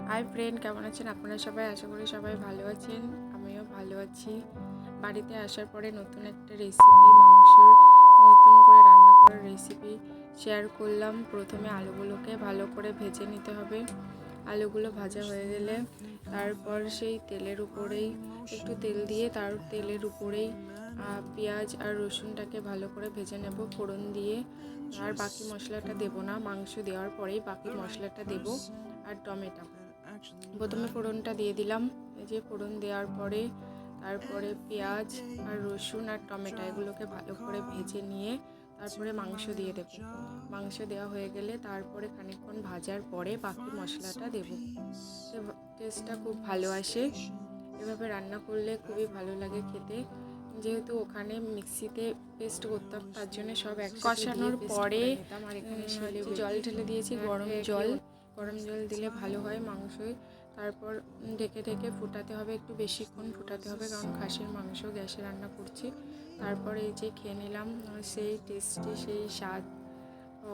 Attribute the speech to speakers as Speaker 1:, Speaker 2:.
Speaker 1: Hi friend, কেমন আছেন আপনারা সবাই? আশা করি সবাই ভালো আছেন, আমিও ভালো আছি। বাড়িতে আসার পরে নতুন একটা রেসিপি, মাংসর নতুন করে রান্না করার রেসিপি শেয়ার করলাম। প্রথমে আলুগুলোকে ভালো করে ভেজে নিতে হবে। আলুগুলো ভাজা হয়ে গেলে তারপর সেই তেলের উপরেই একটু তেল দিয়ে তার তেলের উপরেই পেঁয়াজ আর রসুনটাকে ভালো করে ভেজে নেব ফোড়ন দিয়ে। আর বাকি মশলাটা দেব না, মাংস দেওয়ার পরেই বাকি মশলাটা দেব। আর টমেটো প্রথমে ফোড়নটা দিয়ে দিলাম। এই যে ফোড়ন দেওয়ার পরে তারপরে পেঁয়াজ আর রসুন আর টমেটো এগুলোকে ভালো করে ভেজে নিয়ে তারপরে মাংস দিয়ে দেব। মাংস দেওয়া হয়ে গেলে তারপরে খানিকক্ষণ ভাজার পরে বাকি মশলাটা দেব। টেস্টটা খুব ভালো আসে, এভাবে রান্না করলে খুবই ভালো লাগে খেতে। যেহেতু ওখানে মিক্সিতে পেস্ট করতাম, তার জন্য সব কষানোর পরে আর এখানে জল ঢেলে দিয়েছি, গরম জল দিলে ভালো হয় মাংসই। তারপর ঢেকে ঢেকে ফোটাতে হবে, একটু বেশিক্ষণ ফোটাতে হবে, কারণ খাসির মাংস গ্যাসে রান্না করছি। তারপর এই যে খেয়ে নিলাম, সেই টেস্টি সেই স্বাদ। ও